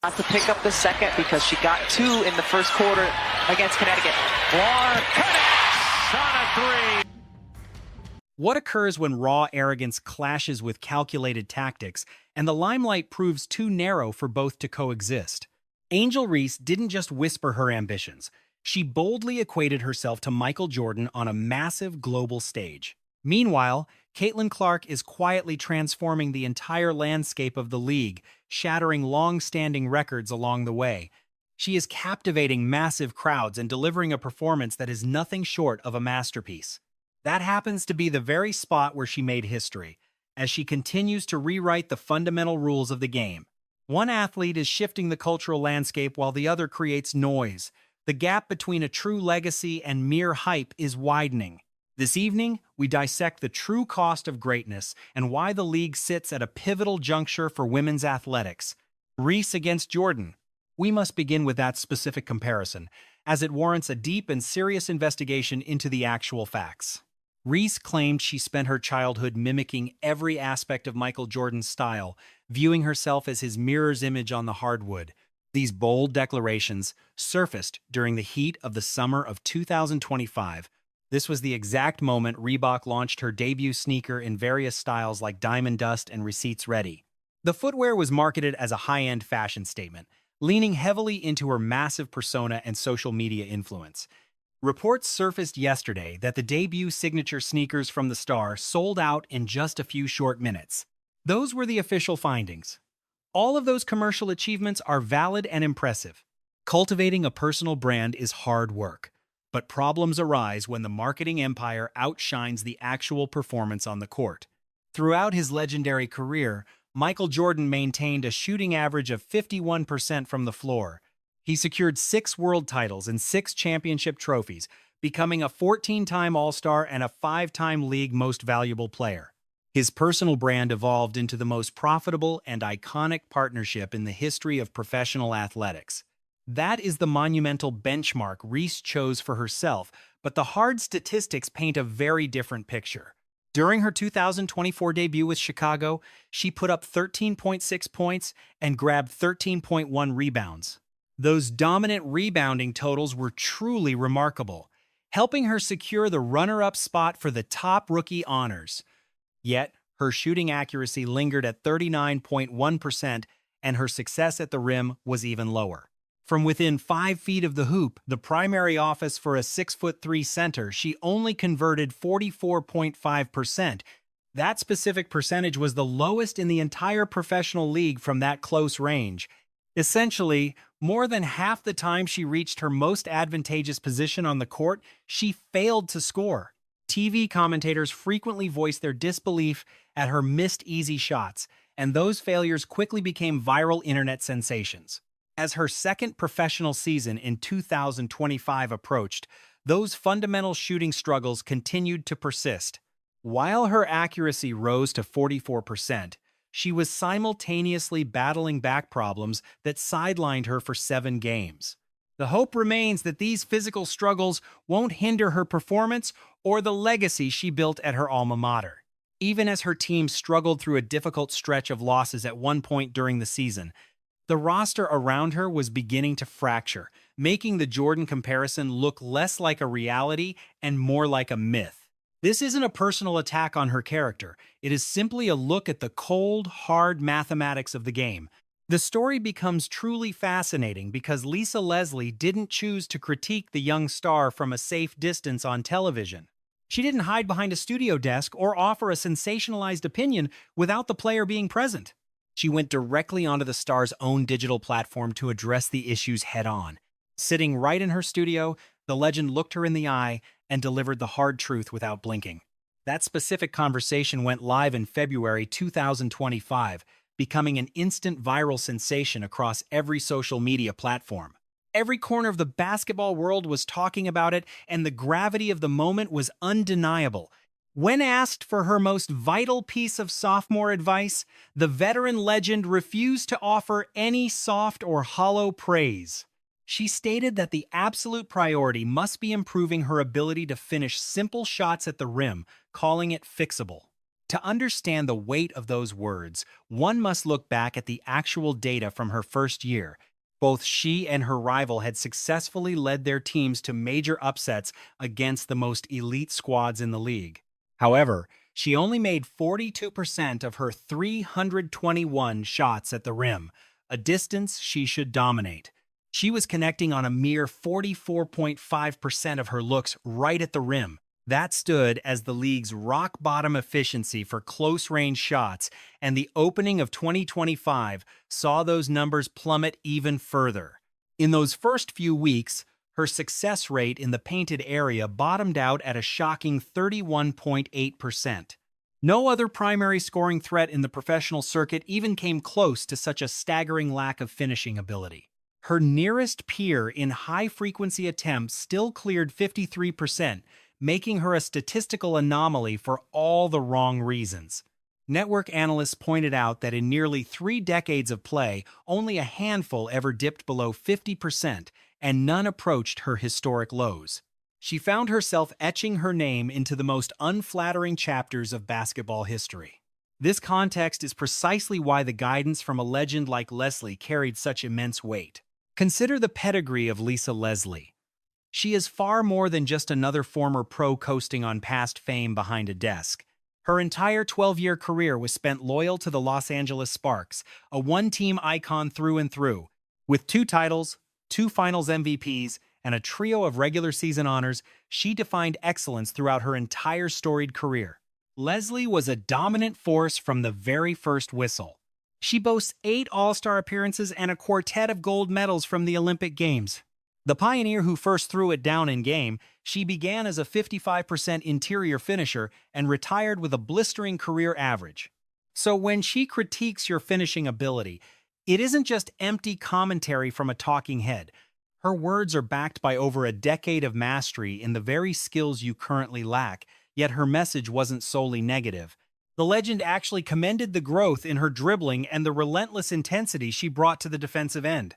Not to pick up the second because she got two in the first quarter against Connecticut. Clark connects on a three. What occurs when raw arrogance clashes with calculated tactics, and the limelight proves too narrow for both to coexist? Angel Reese didn't just whisper her ambitions. She boldly equated herself to Michael Jordan on a massive global stage. Meanwhile, Caitlin Clark is quietly transforming the entire landscape of the league, shattering long-standing records along the way. She is captivating massive crowds and delivering a performance that is nothing short of a masterpiece. That happens to be the very spot where she made history, as she continues to rewrite the fundamental rules of the game. One athlete is shifting the cultural landscape while the other creates noise. The gap between a true legacy and mere hype is widening. This evening, we dissect the true cost of greatness and why the league sits at a pivotal juncture for women's athletics. Reese against Jordan. We must begin with that specific comparison, as it warrants a deep and serious investigation into the actual facts. Reese claimed she spent her childhood mimicking every aspect of Michael Jordan's style, viewing herself as his mirror's image on the hardwood. These bold declarations surfaced during the heat of the summer of 2025. This was the exact moment Reebok launched her debut sneaker in various styles like Diamond Dust and Receipts Ready. The footwear was marketed as a high-end fashion statement, leaning heavily into her massive persona and social media influence. Reports surfaced yesterday that the debut signature sneakers from the star sold out in just a few short minutes. Those were the official findings. All of those commercial achievements are valid and impressive. Cultivating a personal brand is hard work. But problems arise when the marketing empire outshines the actual performance on the court. Throughout his legendary career, Michael Jordan maintained a shooting average of 51% from the floor. He secured 6 world titles and 6 championship trophies, becoming a 14-time All-Star and a 5-time League Most Valuable Player. His personal brand evolved into the most profitable and iconic partnership in the history of professional athletics. That is the monumental benchmark Reese chose for herself, but the hard statistics paint a very different picture. During her 2024 debut with Chicago, she put up 13.6 points and grabbed 13.1 rebounds. Those dominant rebounding totals were truly remarkable, helping her secure the runner-up spot for the top rookie honors. Yet, her shooting accuracy lingered at 39.1%, and her success at the rim was even lower. From within 5 feet of the hoop, the primary office for a 6'3" center, she only converted 44.5%. That specific percentage was the lowest in the entire professional league from that close range. Essentially, more than half the time she reached her most advantageous position on the court, she failed to score. TV commentators frequently voiced their disbelief at her missed easy shots, and those failures quickly became viral internet sensations. As her second professional season in 2025 approached, those fundamental shooting struggles continued to persist. While her accuracy rose to 44%, she was simultaneously battling back problems that sidelined her for 7 games. The hope remains that these physical struggles won't hinder her performance or the legacy she built at her alma mater. Even as her team struggled through a difficult stretch of losses at one point during the season, the roster around her was beginning to fracture, making the Jordan comparison look less like a reality and more like a myth. This isn't a personal attack on her character. It is simply a look at the cold, hard mathematics of the game. The story becomes truly fascinating because Lisa Leslie didn't choose to critique the young star from a safe distance on television. She didn't hide behind a studio desk or offer a sensationalized opinion without the player being present. She went directly onto the star's own digital platform to address the issues head-on. Sitting right in her studio, the legend looked her in the eye and delivered the hard truth without blinking. That specific conversation went live in February 2025, becoming an instant viral sensation across every social media platform. Every corner of the basketball world was talking about it, and the gravity of the moment was undeniable. When asked for her most vital piece of sophomore advice, the veteran legend refused to offer any soft or hollow praise. She stated that the absolute priority must be improving her ability to finish simple shots at the rim, calling it fixable. To understand the weight of those words, one must look back at the actual data from her first year. Both she and her rival had successfully led their teams to major upsets against the most elite squads in the league. However, she only made 42% of her 321 shots at the rim, a distance she should dominate. She was connecting on a mere 44.5% of her looks right at the rim. That stood as the league's rock-bottom efficiency for close-range shots, and the opening of 2025 saw those numbers plummet even further. In those first few weeks, her success rate in the painted area bottomed out at a shocking 31.8%. No other primary scoring threat in the professional circuit even came close to such a staggering lack of finishing ability. Her nearest peer in high-frequency attempts still cleared 53%, making her a statistical anomaly for all the wrong reasons. Network analysts pointed out that in nearly 3 decades of play, only a handful ever dipped below 50%, and none approached her historic lows. She found herself etching her name into the most unflattering chapters of basketball history. This context is precisely why the guidance from a legend like Leslie carried such immense weight. Consider the pedigree of Lisa Leslie. She is far more than just another former pro coasting on past fame behind a desk. Her entire 12-year career was spent loyal to the Los Angeles Sparks, a one-team icon through and through. With 2 titles, 2 Finals MVPs, and a trio of regular season honors, she defined excellence throughout her entire storied career. Leslie was a dominant force from the very first whistle. She boasts 8 All-Star appearances and a quartet of gold medals from the Olympic Games. The pioneer who first threw it down in game, she began as a 55% interior finisher and retired with a blistering career average. So when she critiques your finishing ability, it isn't just empty commentary from a talking head. Her words are backed by over a decade of mastery in the very skills you currently lack, yet her message wasn't solely negative. The legend actually commended the growth in her dribbling and the relentless intensity she brought to the defensive end.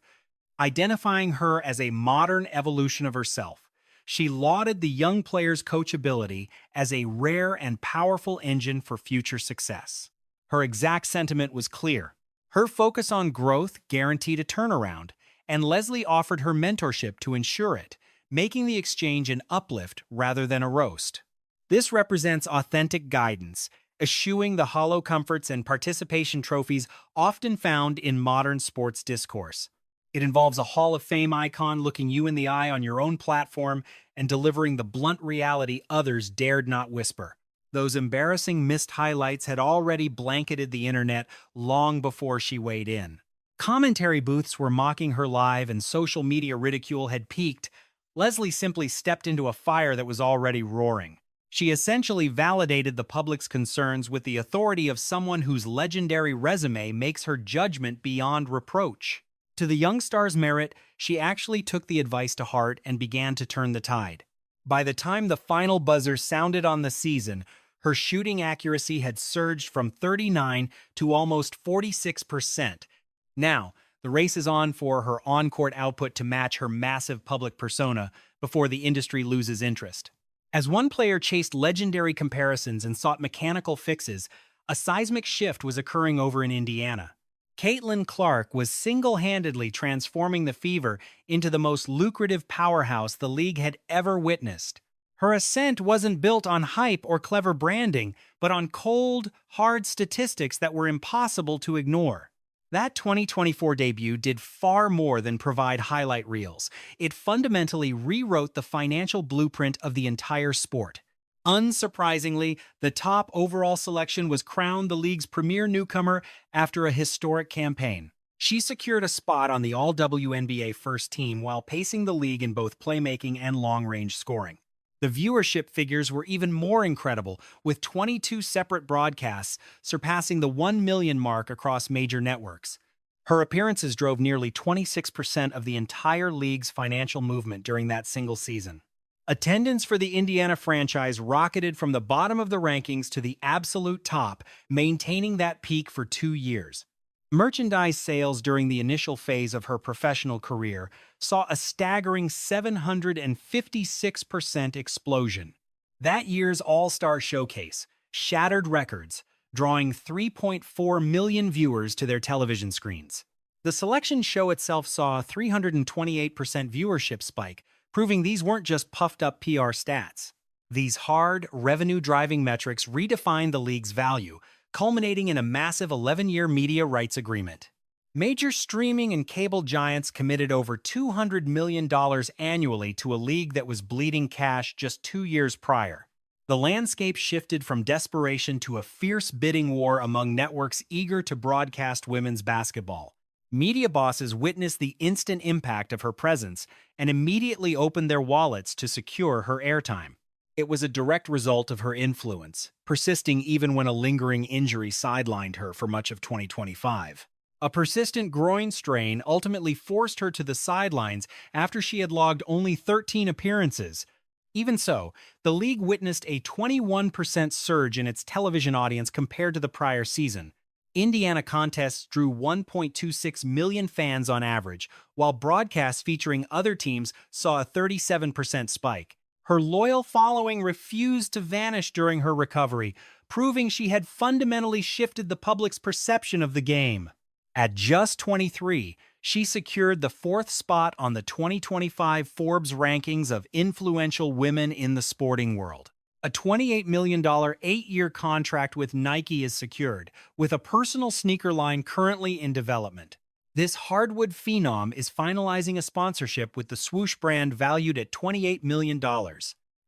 Identifying her as a modern evolution of herself, she lauded the young player's coachability as a rare and powerful engine for future success. Her exact sentiment was clear. Her focus on growth guaranteed a turnaround, and Leslie offered her mentorship to ensure it, making the exchange an uplift rather than a roast. This represents authentic guidance, eschewing the hollow comforts and participation trophies often found in modern sports discourse. It involves a Hall of Fame icon looking you in the eye on your own platform and delivering the blunt reality others dared not whisper. Those embarrassing missed highlights had already blanketed the internet long before she weighed in. Commentary booths were mocking her live and social media ridicule had peaked. Leslie simply stepped into a fire that was already roaring. She essentially validated the public's concerns with the authority of someone whose legendary resume makes her judgment beyond reproach. To the young star's merit, she actually took the advice to heart and began to turn the tide. By the time the final buzzer sounded on the season, her shooting accuracy had surged from 39 to almost 46%. Now, the race is on for her on-court output to match her massive public persona before the industry loses interest. As one player chased legendary comparisons and sought mechanical fixes, a seismic shift was occurring over in Indiana. Caitlin Clark was single-handedly transforming the Fever into the most lucrative powerhouse the league had ever witnessed. Her ascent wasn't built on hype or clever branding, but on cold, hard statistics that were impossible to ignore. That 2024 debut did far more than provide highlight reels. It fundamentally rewrote the financial blueprint of the entire sport. Unsurprisingly, the top overall selection was crowned the league's premier newcomer after a historic campaign. She secured a spot on the All-WNBA first team while pacing the league in both playmaking and long-range scoring. The viewership figures were even more incredible, with 22 separate broadcasts surpassing the 1 million mark across major networks. Her appearances drove nearly 26% of the entire league's financial movement during that single season. Attendance for the Indiana franchise rocketed from the bottom of the rankings to the absolute top, maintaining that peak for 2 years. Merchandise sales during the initial phase of her professional career saw a staggering 756% explosion. That year's All-Star Showcase shattered records, drawing 3.4 million viewers to their television screens. The selection show itself saw a 328% viewership spike, proving these weren't just puffed-up PR stats. These hard, revenue-driving metrics redefined the league's value, culminating in a massive 11-year media rights agreement. Major streaming and cable giants committed over $200 million annually to a league that was bleeding cash just 2 years prior. The landscape shifted from desperation to a fierce bidding war among networks eager to broadcast women's basketball. Media bosses witnessed the instant impact of her presence and immediately opened their wallets to secure her airtime. It was a direct result of her influence, persisting even when a lingering injury sidelined her for much of 2025. A persistent groin strain ultimately forced her to the sidelines after she had logged only 13 appearances. Even so, the league witnessed a 21% surge in its television audience compared to the prior season. Indiana contests drew 1.26 million fans on average, while broadcasts featuring other teams saw a 37% spike. Her loyal following refused to vanish during her recovery, proving she had fundamentally shifted the public's perception of the game. At just 23, she secured the 4th spot on the 2025 Forbes rankings of influential women in the sporting world. A $28 million 8-year contract with Nike is secured, with a personal sneaker line currently in development. This hardwood phenom is finalizing a sponsorship with the swoosh brand valued at $28 million.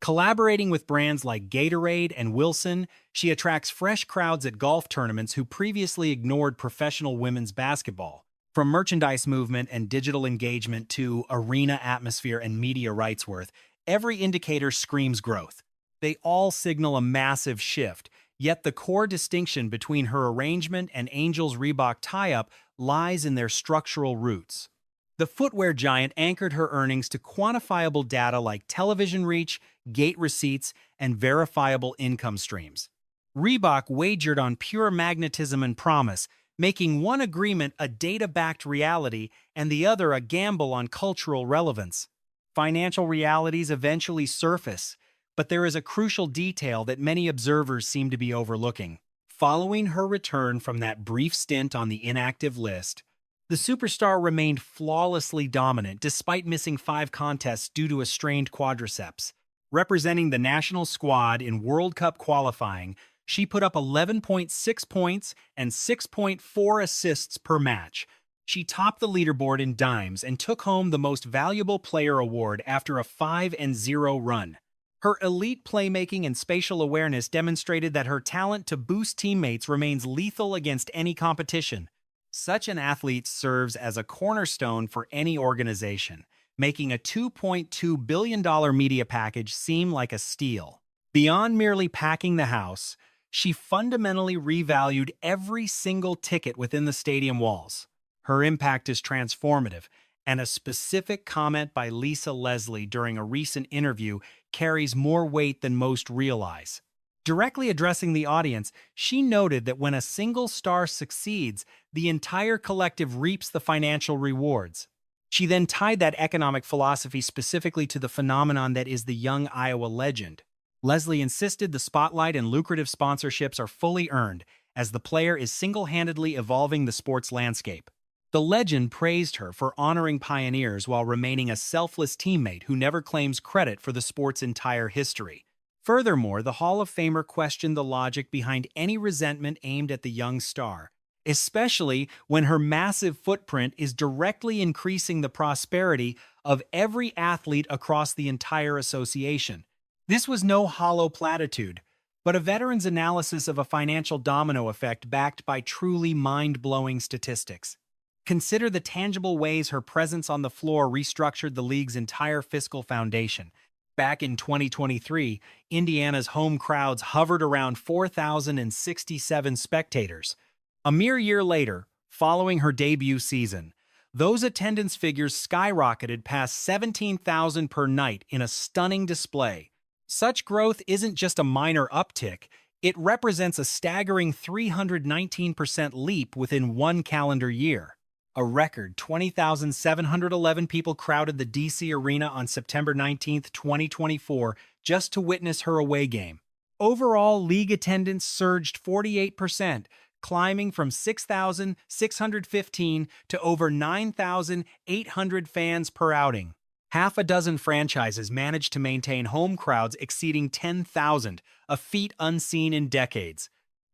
Collaborating with brands like Gatorade and Wilson, she attracts fresh crowds at golf tournaments who previously ignored professional women's basketball. From merchandise movement and digital engagement to arena atmosphere and media rights worth, every indicator screams growth. They all signal a massive shift, yet the core distinction between her arrangement and Angel's Reebok tie-up lies in their structural roots. The footwear giant anchored her earnings to quantifiable data like television reach, gate receipts, and verifiable income streams. Reebok wagered on pure magnetism and promise, making one agreement a data-backed reality and the other a gamble on cultural relevance. Financial realities eventually surface, but there is a crucial detail that many observers seem to be overlooking. Following her return from that brief stint on the inactive list, the superstar remained flawlessly dominant despite missing 5 contests due to a strained quadriceps. Representing the national squad in World Cup qualifying, she put up 11.6 points and 6.4 assists per match. She topped the leaderboard in dimes and took home the Most Valuable Player award after a 5-0 run. Her elite playmaking and spatial awareness demonstrated that her talent to boost teammates remains lethal against any competition. Such an athlete serves as a cornerstone for any organization, making a $2.2 billion media package seem like a steal. Beyond merely packing the house, she fundamentally revalued every single ticket within the stadium walls. Her impact is transformative, and a specific comment by Lisa Leslie during a recent interview carries more weight than most realize. Directly addressing the audience, she noted that when a single star succeeds, the entire collective reaps the financial rewards. She then tied that economic philosophy specifically to the phenomenon that is the young Iowa legend. Leslie insisted the spotlight and lucrative sponsorships are fully earned, as the player is single-handedly evolving the sports landscape. The legend praised her for honoring pioneers while remaining a selfless teammate who never claims credit for the sport's entire history. Furthermore, the Hall of Famer questioned the logic behind any resentment aimed at the young star, especially when her massive footprint is directly increasing the prosperity of every athlete across the entire association. This was no hollow platitude, but a veteran's analysis of a financial domino effect backed by truly mind-blowing statistics. Consider the tangible ways her presence on the floor restructured the league's entire fiscal foundation. Back in 2023, Indiana's home crowds hovered around 4,067 spectators. A mere year later, following her debut season, those attendance figures skyrocketed past 17,000 per night in a stunning display. Such growth isn't just a minor uptick, it represents a staggering 319% leap within one calendar year. A record 20,711 people crowded the D.C. arena on September 19, 2024, just to witness her away game. Overall, league attendance surged 48%, climbing from 6,615 to over 9,800 fans per outing. Half a dozen franchises managed to maintain home crowds exceeding 10,000, a feat unseen in decades.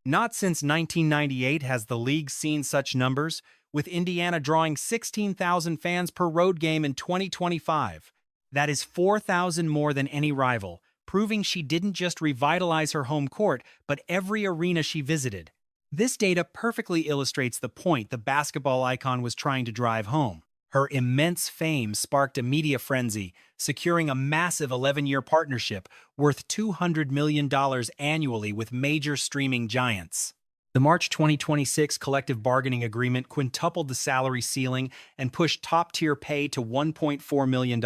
Not since 1998 has the league seen such numbers, with Indiana drawing 16,000 fans per road game in 2025. That is 4,000 more than any rival, proving she didn't just revitalize her home court, but every arena she visited. This data perfectly illustrates the point the basketball icon was trying to drive home. Her immense fame sparked a media frenzy, securing a massive 11-year partnership worth $200 million annually with major streaming giants. The March 2026 collective bargaining agreement quintupled the salary ceiling and pushed top-tier pay to $1.4 million.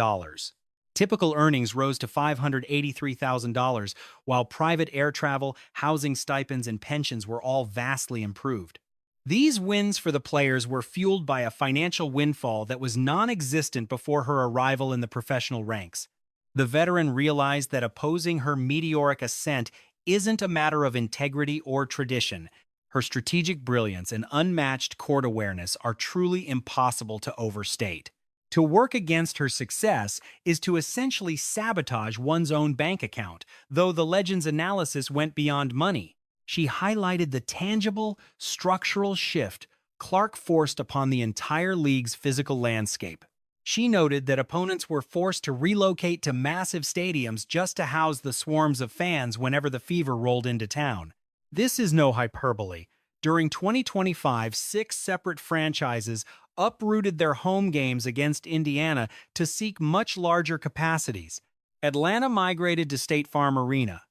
Typical earnings rose to $583,000, while private air travel, housing stipends, and pensions were all vastly improved. These wins for the players were fueled by a financial windfall that was non-existent before her arrival in the professional ranks. The veteran realized that opposing her meteoric ascent isn't a matter of integrity or tradition. Her strategic brilliance and unmatched court awareness are truly impossible to overstate. To work against her success is to essentially sabotage one's own bank account, though the legend's analysis went beyond money. She highlighted the tangible, structural shift Clark forced upon the entire league's physical landscape. She noted that opponents were forced to relocate to massive stadiums just to house the swarms of fans whenever the Fever rolled into town. This is no hyperbole. During 2025, 6 separate franchises uprooted their home games against Indiana to seek much larger capacities. Atlanta migrated to State Farm Arena,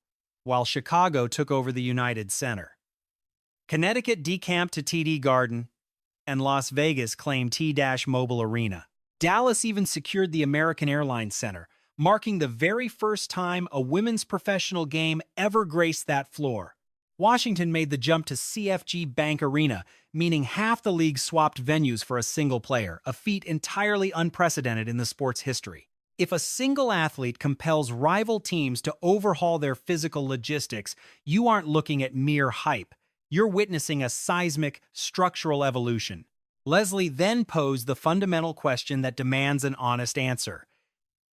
while Chicago took over the United Center. Connecticut decamped to TD Garden, and Las Vegas claimed T-Mobile Arena. Dallas even secured the American Airlines Center, marking the very first time a women's professional game ever graced that floor. Washington made the jump to CFG Bank Arena, meaning half the league swapped venues for a single player, a feat entirely unprecedented in the sport's history. If a single athlete compels rival teams to overhaul their physical logistics, you aren't looking at mere hype. You're witnessing a seismic, structural evolution. Leslie then posed the fundamental question that demands an honest answer.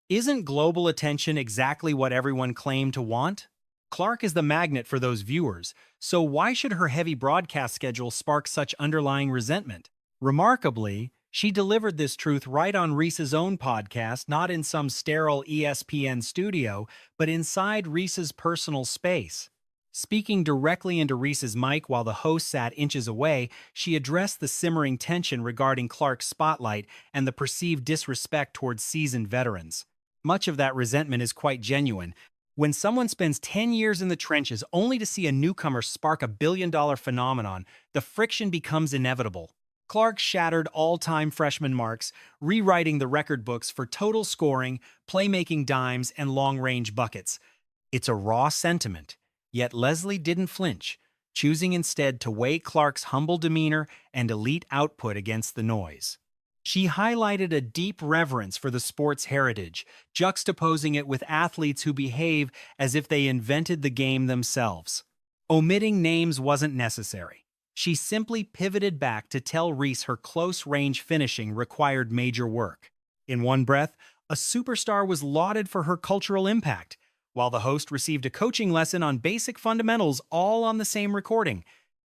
Isn't global attention exactly what everyone claimed to want? Clark is the magnet for those viewers, so why should her heavy broadcast schedule spark such underlying resentment? Remarkably, she delivered this truth right on Reese's own podcast, not in some sterile ESPN studio, but inside Reese's personal space. Speaking directly into Reese's mic while the host sat inches away, she addressed the simmering tension regarding Clark's spotlight and the perceived disrespect towards seasoned veterans. Much of that resentment is quite genuine. When someone spends 10 years in the trenches only to see a newcomer spark a billion-dollar phenomenon, the friction becomes inevitable. Clark shattered all-time freshman marks, rewriting the record books for total scoring, playmaking dimes, and long-range buckets. It's a raw sentiment, yet Leslie didn't flinch, choosing instead to weigh Clark's humble demeanor and elite output against the noise. She highlighted a deep reverence for the sport's heritage, juxtaposing it with athletes who behave as if they invented the game themselves. Omitting names wasn't necessary. She simply pivoted back to tell Reese her close-range finishing required major work. In one breath, a superstar was lauded for her cultural impact, while the host received a coaching lesson on basic fundamentals all on the same recording.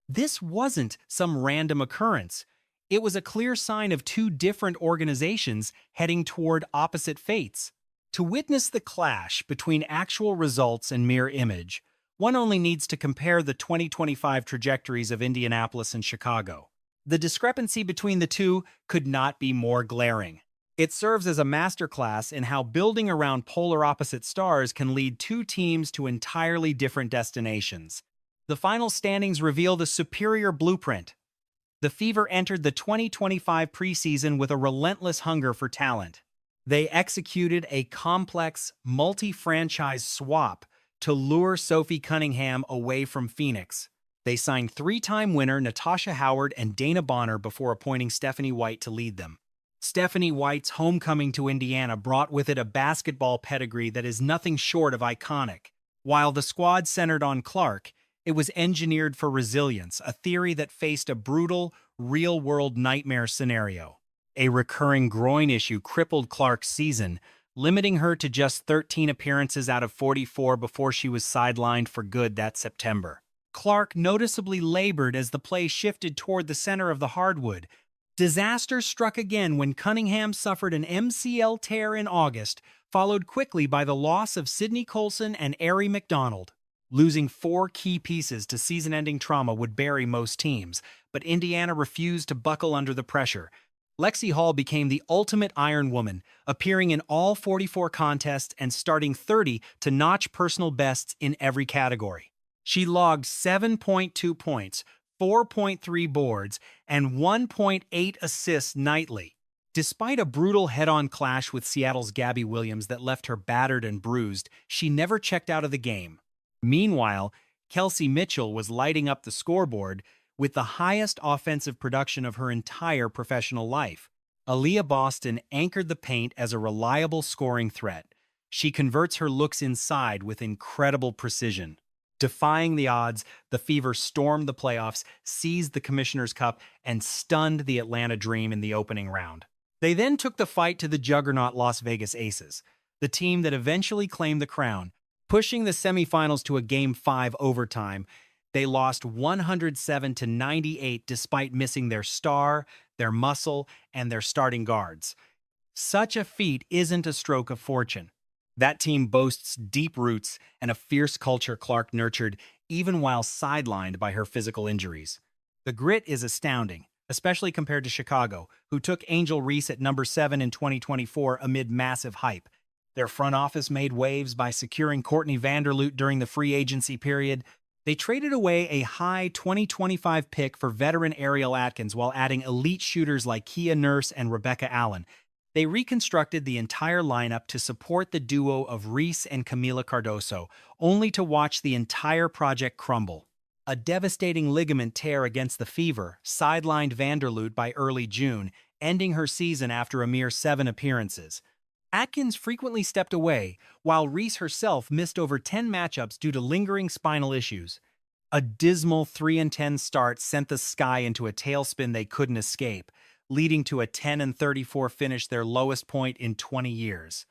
This wasn't some random occurrence. It was a clear sign of 2 different organizations heading toward opposite fates. To witness the clash between actual results and mere image, one only needs to compare the 2025 trajectories of Indianapolis and Chicago. The discrepancy between the two could not be more glaring. It serves as a masterclass in how building around polar opposite stars can lead 2 teams to entirely different destinations. The final standings reveal the superior blueprint. The Fever entered the 2025 preseason with a relentless hunger for talent. They executed a complex, multi-franchise swap to lure Sophie Cunningham away from Phoenix. They signed 3-time winner Natasha Howard and Dana Bonner before appointing Stephanie White to lead them. Stephanie White's homecoming to Indiana brought with it a basketball pedigree that is nothing short of iconic. While the squad centered on Clark, it was engineered for resilience, a theory that faced a brutal, real-world nightmare scenario. A recurring groin issue crippled Clark's season, limiting her to just 13 appearances out of 44 before she was sidelined for good that September. Clark noticeably labored as the play shifted toward the center of the hardwood. Disaster struck again when Cunningham suffered an MCL tear in August, followed quickly by the loss of Sidney Colson and Arie McDonald. Losing 4 key pieces to season-ending trauma would bury most teams, but Indiana refused to buckle under the pressure. Lexi Hall became the ultimate Iron Woman, appearing in all 44 contests and starting 30 to notch personal bests in every category. She logged 7.2 points, 4.3 boards, and 1.8 assists nightly. Despite a brutal head-on clash with Seattle's Gabby Williams that left her battered and bruised, she never checked out of the game. Meanwhile, Kelsey Mitchell was lighting up the scoreboard with the highest offensive production of her entire professional life. Aaliyah Boston anchored the paint as a reliable scoring threat. She converts her looks inside with incredible precision. Defying the odds, the Fever stormed the playoffs, seized the Commissioner's Cup, and stunned the Atlanta Dream in the opening round. They then took the fight to the juggernaut Las Vegas Aces, the team that eventually claimed the crown. Pushing the semifinals to a Game 5 overtime, they lost 107-98 despite missing their star, their muscle, and their starting guards. Such a feat isn't a stroke of fortune. That team boasts deep roots and a fierce culture Clark nurtured even while sidelined by her physical injuries. The grit is astounding, especially compared to Chicago, who took Angel Reese at number 7 in 2024 amid massive hype. Their front office made waves by securing Courtney Vanderloot during the free agency period. They traded away a high 2025 pick for veteran Ariel Atkins while adding elite shooters like Kia Nurse and Rebecca Allen. They reconstructed the entire lineup to support the duo of Reese and Camila Cardoso, only to watch the entire project crumble. A devastating ligament tear against the Fever sidelined Vanderloot by early June, ending her season after a mere 7 appearances. Atkins frequently stepped away, while Reese herself missed over 10 matchups due to lingering spinal issues. A dismal 3-10 start sent the Sky into a tailspin they couldn't escape, leading to a 10-34 finish, their lowest point in 20 years.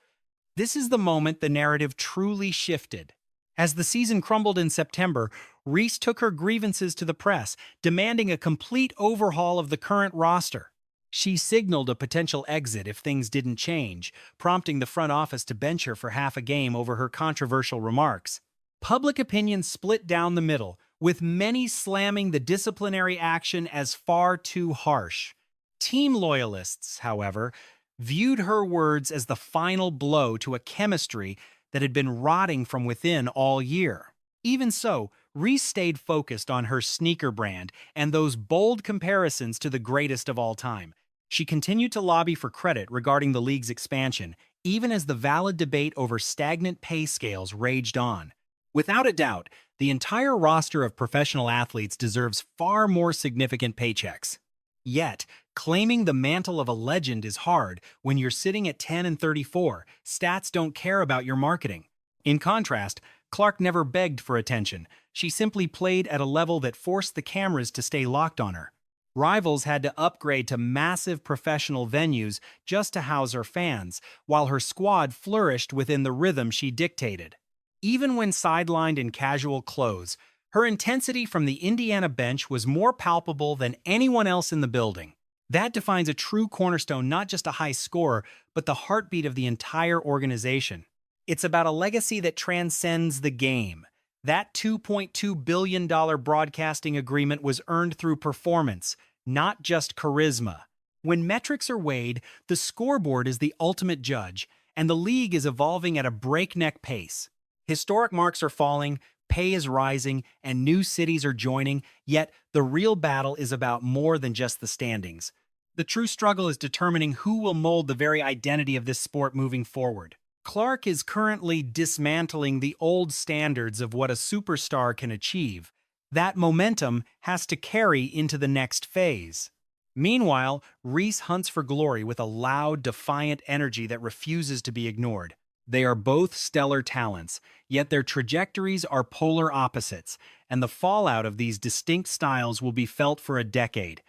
This is the moment the narrative truly shifted. As the season crumbled in September, Reese took her grievances to the press, demanding a complete overhaul of the current roster. She signaled a potential exit if things didn't change, prompting the front office to bench her for half a game over her controversial remarks. Public opinion split down the middle, with many slamming the disciplinary action as far too harsh. Team loyalists, however, viewed her words as the final blow to a chemistry that had been rotting from within all year. Even so, Reese stayed focused on her sneaker brand and those bold comparisons to the greatest of all time. She continued to lobby for credit regarding the league's expansion, even as the valid debate over stagnant pay scales raged on. Without a doubt, the entire roster of professional athletes deserves far more significant paychecks. Yet, claiming the mantle of a legend is hard when you're sitting at 10-34. Stats don't care about your marketing. In contrast, Clark never begged for attention. She simply played at a level that forced the cameras to stay locked on her. Rivals had to upgrade to massive professional venues just to house her fans, while her squad flourished within the rhythm she dictated. Even when sidelined in casual clothes, her intensity from the Indiana bench was more palpable than anyone else in the building. That defines a true cornerstone, not just a high scorer, but the heartbeat of the entire organization. It's about a legacy that transcends the game. That $2.2 billion broadcasting agreement was earned through performance, not just charisma. When metrics are weighed, the scoreboard is the ultimate judge, and the league is evolving at a breakneck pace. Historic marks are falling, pay is rising, and new cities are joining, yet the real battle is about more than just the standings. The true struggle is determining who will mold the very identity of this sport moving forward. Clark is currently dismantling the old standards of what a superstar can achieve. That momentum has to carry into the next phase. Meanwhile, Reese hunts for glory with a loud, defiant energy that refuses to be ignored. They are both stellar talents, yet their trajectories are polar opposites, and the fallout of these distinct styles will be felt for a decade.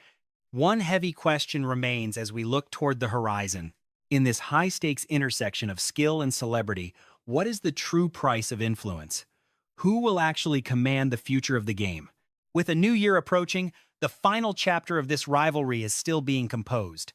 One heavy question remains as we look toward the horizon. In this high-stakes intersection of skill and celebrity, what is the true price of influence? Who will actually command the future of the game? With a new year approaching, the final chapter of this rivalry is still being composed.